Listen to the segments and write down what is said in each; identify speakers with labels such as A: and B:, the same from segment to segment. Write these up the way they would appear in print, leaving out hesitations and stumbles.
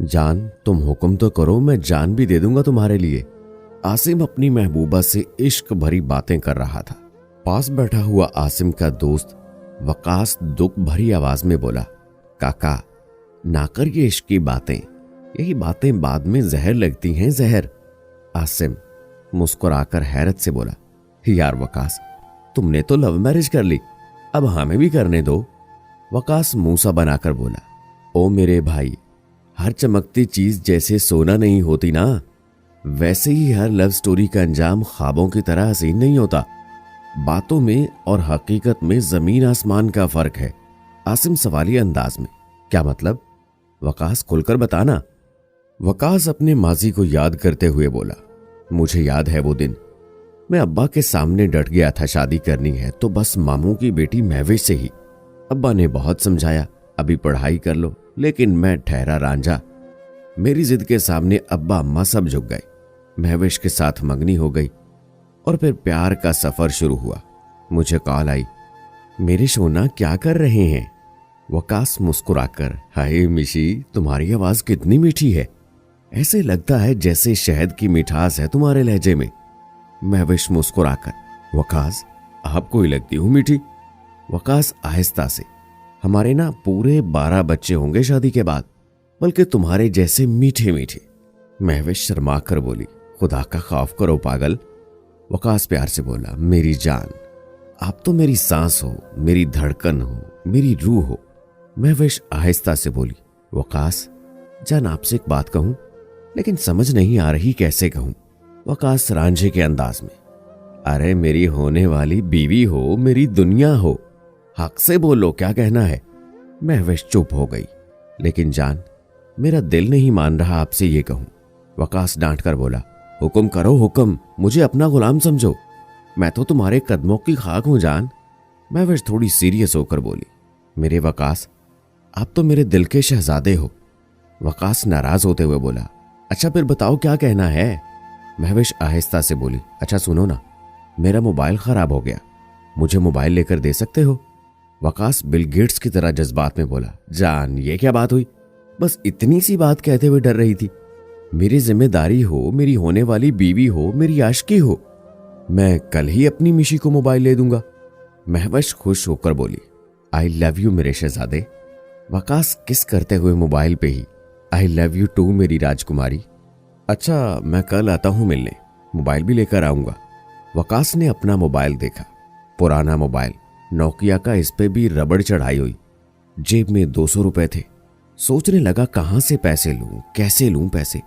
A: जान तुम हुक्म तो करो, मैं जान भी दे दूंगा तुम्हारे लिए। आसिम अपनी महबूबा से इश्क भरी बातें कर रहा था। पास बैठा हुआ आसिम का दोस्त वकास दुख भरी आवाज में बोला, काका ना कर ये इश्क की बातें, यही बातें बाद में जहर लगती हैं, जहर। आसिम मुस्कुराकर हैरत से बोला, यार वकास तुमने तो लव मैरिज कर ली, अब हमें भी करने दो। वकास मूसा बनाकर बोला, ओ मेरे भाई, हर चमकती चीज जैसे सोना नहीं होती ना, वैसे ही हर लव स्टोरी का अंजाम ख्वाबों की तरह हसीन नहीं होता। बातों में और हकीकत में जमीन आसमान का फर्क है। आसिम सवाली अंदाज में, क्या मतलब? वकास खुलकर बताना। वकास अपने माजी को याद करते हुए बोला, मुझे याद है वो दिन, मैं अब्बा के सामने डट गया था, शादी करनी है तो बस मामू की बेटी महविश से ही। अब्बा ने बहुत समझाया, अभी पढ़ाई कर लो, लेकिन मैं ठहरा रांझा। मेरी जिद के सामने अब्बा अम्मा सब झुक गए। महविश के साथ मंगनी हो गई और फिर प्यार का सफर शुरू हुआ। मुझे कॉल आई, मेरे सोना क्या कर रहे हैं? वकास मुस्कुराकर, हाय मिशी तुम्हारी आवाज कितनी मीठी है, ऐसे लगता है जैसे शहद की मिठास है तुम्हारे लहजे में। महविश मुस्कुराकर, वकास आपको ही लगती हूं मीठी। वकास आहिस्ता से, हमारे ना पूरे 12 बच्चे होंगे शादी के बाद, बल्कि तुम्हारे जैसे मीठे मीठे। महविश शर्मा कर बोली, खुदा का खौफ करो पागल। वकास प्यार से बोला, मेरी जान आप तो मेरी सांस हो, मेरी धड़कन हो, मेरी रूह हो। महविश आहिस्ता से बोली, वकास जान आपसे एक बात कहूं, लेकिन समझ नहीं आ रही कैसे कहूं। वकास रांझे के अंदाज में, अरे मेरी होने वाली बीवी हो, मेरी दुनिया हो, हक से बोलो क्या कहना है। महविश चुप हो गई, लेकिन जान मेरा दिल नहीं मान रहा आपसे ये कहूं। वकास डांट कर बोला, हुक्म करो हुक्म, मुझे अपना गुलाम समझो, मैं तो तुम्हारे कदमों की खाक हूं जान। महविश थोड़ी सीरियस होकर बोली, मेरे वकास आप तो मेरे दिल के शहजादे हो। वकास नाराज होते हुए बोला, अच्छा फिर बताओ क्या कहना है। महविश आहिस्ता से बोली, अच्छा सुनो ना, मेरा मोबाइल खराब हो गया, मुझे मोबाइल लेकर दे सकते हो? वकास बिल गेट्स की तरह जज्बात में बोला, जान ये क्या बात हुई, बस इतनी सी बात कहते हुए डर रही थी। मेरी जिम्मेदारी हो, मेरी होने वाली बीवी हो, मेरी आशिकी हो, मैं कल ही अपनी मिशी को मोबाइल ले दूंगा। महविश खुश होकर बोली, आई लव यू मेरे शहजादे। वकास किस करते हुए मोबाइल पे ही, आई लव यू टू मेरी राजकुमारी। अच्छा मैं कल आता हूं मिलने, मोबाइल भी लेकर आऊंगा। वकास ने अपना मोबाइल देखा, पुराना मोबाइल नोकिया का, इस पे भी रबड़ चढ़ाई हुई। जेब में 200 रुपए थे। सोचने लगा कहां से पैसे लूं, कैसे लूं पैसे।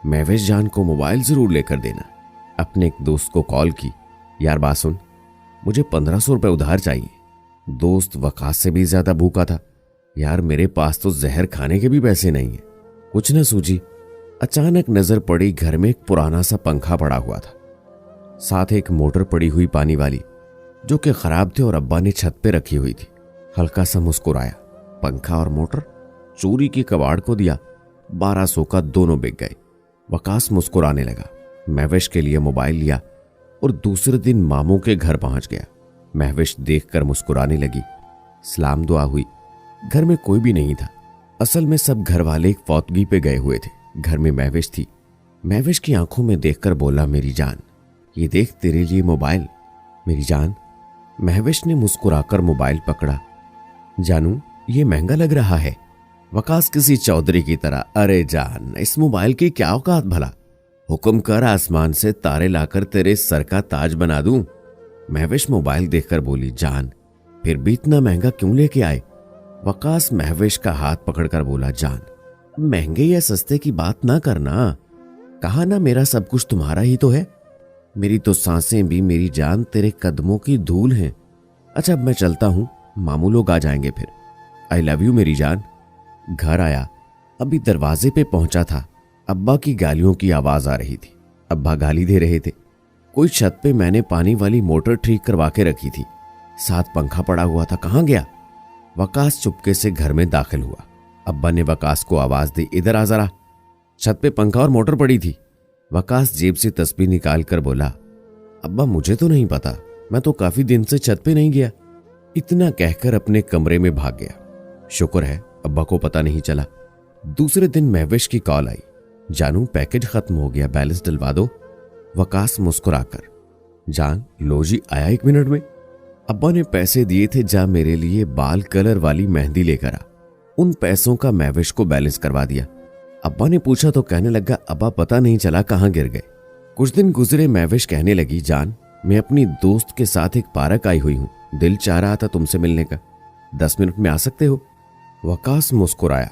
A: महविश जान को मोबाइल जरूर लेकर देना। अपने एक दोस्त को कॉल की, यार बात सुन, मुझे 1500 रुपए उधार चाहिए। दोस्त वकास से भी ज्यादा भूखा था। यार मेरे पास तो जहर खाने के भी पैसे नहीं है। कुछ न सूझी। अचानक नजर पड़ी घर में एक पुराना सा पंखा पड़ा हुआ था, साथ एक मोटर पड़ी हुई पानी वाली, जो कि खराब थे और अब्बा ने छत पे रखी हुई थी। हल्का सा मुस्कुराया, पंखा और मोटर चोरी की कबाड़ को दिया, 1200 का दोनों बिक गए। वकास मुस्कुराने लगा। महविश के लिए मोबाइल लिया और दूसरे दिन मामू के घर पहुंच गया। महविश देखकर मुस्कुराने लगी। सलाम दुआ हुई। घर में कोई भी नहीं था। असल में सब घर वाले एक फौतगी पे गए हुए थे। घर में महविश थी। महविश की आंखों में देखकर बोला, मेरी जान ये देख तेरे लिए मोबाइल। मेरी जान। महविश ने मुस्कुराकर मोबाइल पकड़ा। जानू ये महंगा लग रहा है। वकास किसी चौधरी की तरह, अरे जान इस मोबाइल की क्या औकात भला, हुक्म कर आसमान से तारे लाकर तेरे सर का ताज बना दूं। महविश मोबाइल देखकर बोली, जान फिर भी इतना महंगा क्यों लेके आए? वकास महविश का हाथ पकड़कर बोला, जान महंगे या सस्ते की बात ना करना, कहा ना मेरा सब कुछ तुम्हारा ही तो है। मेरी तो सांसें भी मेरी जान तेरे कदमों की धूल हैं। अच्छा अब मैं चलता हूं, मामू लोग आ जाएंगे फिर। आई लव यू मेरी जान। घर आया, अभी दरवाजे पे पहुंचा था, अब्बा की गालियों की आवाज आ रही थी। अब्बा गाली दे रहे थे। कोई छत पे मैंने पानी वाली मोटर ठीक करवा के रखी थी, साथ पंखा पड़ा हुआ था, कहां गया? वकास चुपके से घर में दाखिल हुआ। अब्बा ने वकास को आवाज दी, इधर आ जरा, छत पे पंखा और मोटर पड़ी थी। वकास जेब से तस्बीह निकाल कर बोला, अब्बा मुझे तो नहीं पता, मैं तो काफी दिन से छत पे नहीं गया। इतना कहकर अपने कमरे में भाग गया। शुक्र है अब्बा को पता नहीं चला। दूसरे दिन महविश की कॉल आई, जानू पैकेज खत्म हो गया, बैलेंस डलवा दो। वकास मुस्कुराकर, जान लो जी आया 1 मिनट में। अब्बा ने पैसे दिए थे, जा मेरे लिए बाल कलर वाली मेहंदी लेकर आ। उन पैसों का महविश को बैलेंस करवा दिया। अब्बा ने पूछा तो कहने लगा, अब्बा पता नहीं चला कहाँ गिर गए। कुछ दिन गुजरे, महविश कहने लगी, जान मैं अपनी दोस्त के साथ एक पार्क आई हुई हूँ, दिल चाह रहा था तुमसे मिलने का, 10 मिनट में आ सकते हो? वकास मुस्कुराया,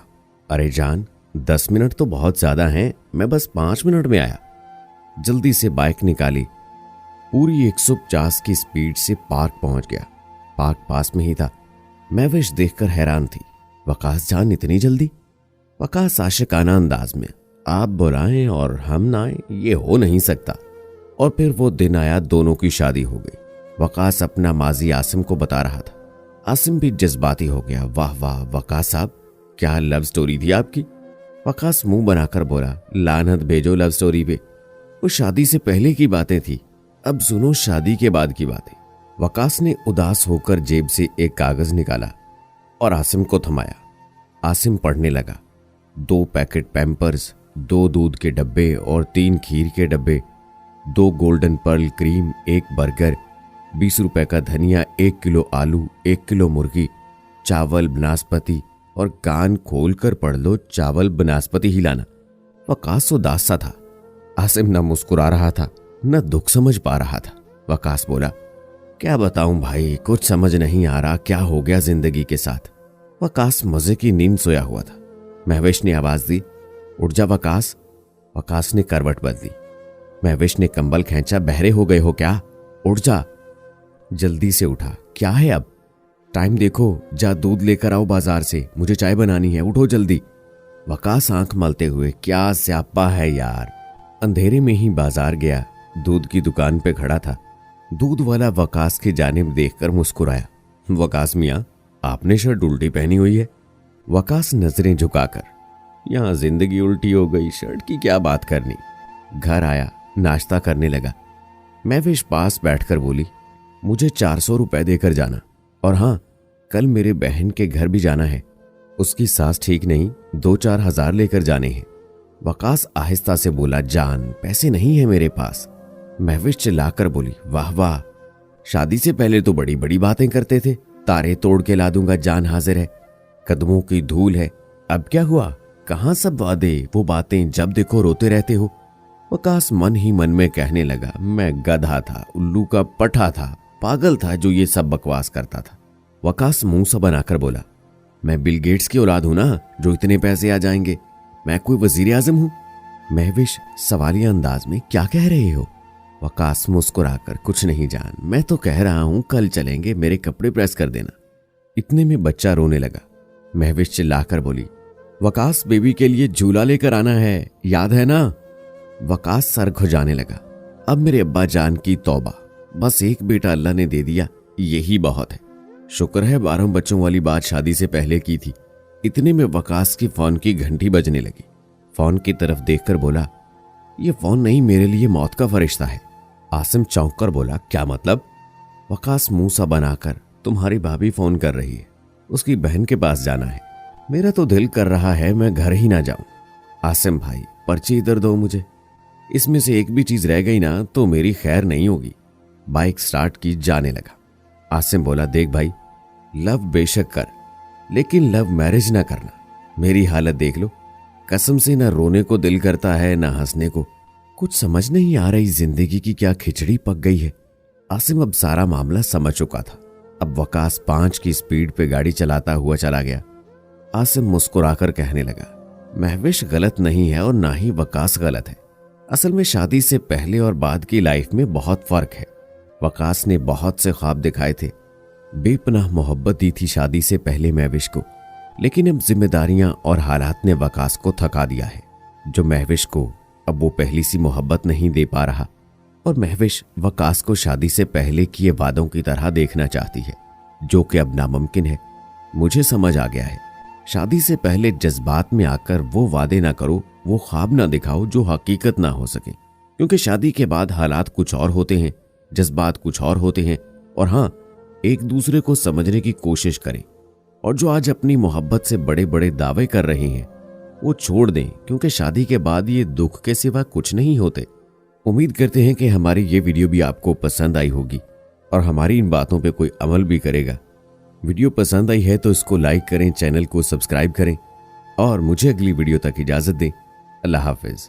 A: अरे जान 10 मिनट तो बहुत ज्यादा हैं, मैं बस 5 मिनट में आया। जल्दी से बाइक निकाली, पूरी 150 की स्पीड से पार्क पहुंच गया। पार्क पास में ही था। महविश देखकर हैरान थी, वकास जान इतनी जल्दी? वकास आशिकाना अंदाज में, आप बुलाएं और हम ना आए, ये हो नहीं सकता। और फिर वो दिन आया, दोनों की शादी हो गई। वकास अपना माजी आसिम को बता रहा था। आसिम भी जज्बाती हो गया, वाह वाह वकास साहब, क्या लव स्टोरी थी आपकी। वकास मुंह बनाकर बोला, लानत भेजो लव स्टोरी पे, वो शादी से पहले की बातें थी, अब सुनो शादी के बाद की बातें। वकास ने उदास होकर जेब से एक कागज निकाला और आसिम को थमाया। आसिम पढ़ने लगा, 2 पैकेट पैम्पर्स, 2 दूध के डब्बे और 3 खीर के डब्बे, 2 गोल्डन पर्ल क्रीम, 1 बर्गर, 20 रुपए का धनिया, 1 किलो आलू, 1 किलो मुर्गी, चावल बनास्पति, और कान खोल कर पढ़ लो, चावल बनास्पति ही लाना। वकास उदास सा था। आसिम न मुस्कुरा रहा था न दुख समझ पा रहा था। वकास बोला, क्या बताऊं भाई, कुछ समझ नहीं आ रहा क्या हो गया जिंदगी के साथ। वकास मजे की नींद सोया हुआ था। महविश ने आवाज दी, उठ जा वकास। वकास ने करवट बदली। महविश ने कंबल खींचा, बहरे हो गए हो क्या, उठ जा। जल्दी से उठा, क्या है अब, टाइम देखो, जा दूध लेकर आओ बाजार से, मुझे चाय बनानी है, उठो जल्दी। वकास आंख मलते हुए, क्या स्यापा है यार। अंधेरे में ही बाजार गया, दूध की दुकान पे खड़ा था। दूध वाला वकास की जानिब देखकर मुस्कुराया, वकास मियां आपने शर्ट उल्टी पहनी हुई है। वकास नजरें झुकाकर, यहां जिंदगी उल्टी हो गई, शर्ट की क्या बात करनी। घर आया, नाश्ता करने लगा। महविश पास बैठकर बोली, मुझे 400 रुपए देकर जाना, और हाँ कल मेरे बहन के घर भी जाना है, उसकी सास ठीक नहीं, 2-4 हजार लेकर जाने हैं। वकास आहिस्ता से बोला, जान पैसे नहीं है मेरे पास। महविश चिल्लाकर बोली, वाह वाह, शादी से पहले तो बड़ी बड़ी बातें करते थे, तारे तोड़ के ला दूंगा, जान हाजिर है, कदमों की धूल है, अब क्या हुआ, कहां सब वादे, वो बातें, जब देखो रोते रहते हो। वकास मन ही मन में कहने लगा, मैं गधा था, उल्लू का पठा था, पागल था जो ये सब बकवास करता था। वकास मुंह सा बनाकर बोला, मैं बिल गेट्स की औलाद हूं ना, जो इतने पैसे आ जाएंगे, मैं कोई वजीर आजम हूं। महविश सवालिया अंदाज में, क्या कह रहे हो। वकास मुस्कुराकर, कुछ नहीं जान, मैं तो कह रहा हूं कल चलेंगे, मेरे कपड़े प्रेस कर देना। इतने में बच्चा रोने लगा। महविश चिल्लाकर बोली, वकास बेबी के लिए झूला लेकर आना है, याद है ना। वकास सर खुजाने लगा, अब मेरे अब्बा जान की तौबा, बस एक बेटा अल्लाह ने दे दिया, यही बहुत है, शुक्र है 12 बच्चों वाली बात शादी से पहले की थी। इतने में वकास की फोन की घंटी बजने लगी। फोन की तरफ देखकर बोला, ये फोन नहीं, मेरे लिए मौत का फरिश्ता है। आसिम चौंक कर बोला, क्या मतलब। वकास मुंह सा बनाकर, तुम्हारी भाभी फोन कर रही है, उसकी बहन के पास जाना है, मेरा तो दिल कर रहा है मैं घर ही ना जाऊं। आसिम भाई पर्ची इधर दो मुझे, इसमें से एक भी चीज रह गई ना तो मेरी खैर नहीं होगी। बाइक स्टार्ट की, जाने लगा। आसिम बोला, देख भाई, लव बेशक कर, लेकिन लव मैरिज ना करना, मेरी हालत देख लो, कसम से ना रोने को दिल करता है ना हंसने को, कुछ समझ नहीं आ रही जिंदगी की क्या खिचड़ी पक गई है। आसिम अब सारा मामला समझ चुका था। अब वकास 5 की स्पीड पे गाड़ी चलाता हुआ चला गया। आसिम मुस्कुराकर कहने लगा, महविश गलत नहीं है और ना ही वकास गलत है, असल में शादी से पहले और बाद की लाइफ में बहुत फर्क है। वकास ने बहुत से ख्वाब दिखाए थे, बेपनाह मोहब्बत दी थी शादी से पहले महविश को, लेकिन अब जिम्मेदारियां और हालात ने वकास को थका दिया है। जो महविश को अब वो पहली सी मोहब्बत नहीं दे पा रहा, और महविश वकास को शादी से पहले किए वादों की तरह देखना चाहती है, जो कि अब नामुमकिन है। मुझे समझ आ गया है, शादी से पहले जज्बात में आकर वो वादे ना करो, वो ख्वाब ना दिखाओ जो हकीकत ना हो सके, क्योंकि शादी के बाद हालात कुछ और होते हैं, जज्बात कुछ और होते हैं। और हाँ, एक दूसरे को समझने की कोशिश करें, और जो आज अपनी मोहब्बत से बड़े बड़े दावे कर रहे हैं, वो छोड़ दें, क्योंकि शादी के बाद ये दुख के सिवा कुछ नहीं होते। उम्मीद करते हैं कि हमारी ये वीडियो भी आपको पसंद आई होगी और हमारी इन बातों पे कोई अमल भी करेगा। वीडियो पसंद आई है तो इसको लाइक करें, चैनल को सब्सक्राइब करें और मुझे अगली वीडियो तक इजाजत दें। अल्लाह हाफिज।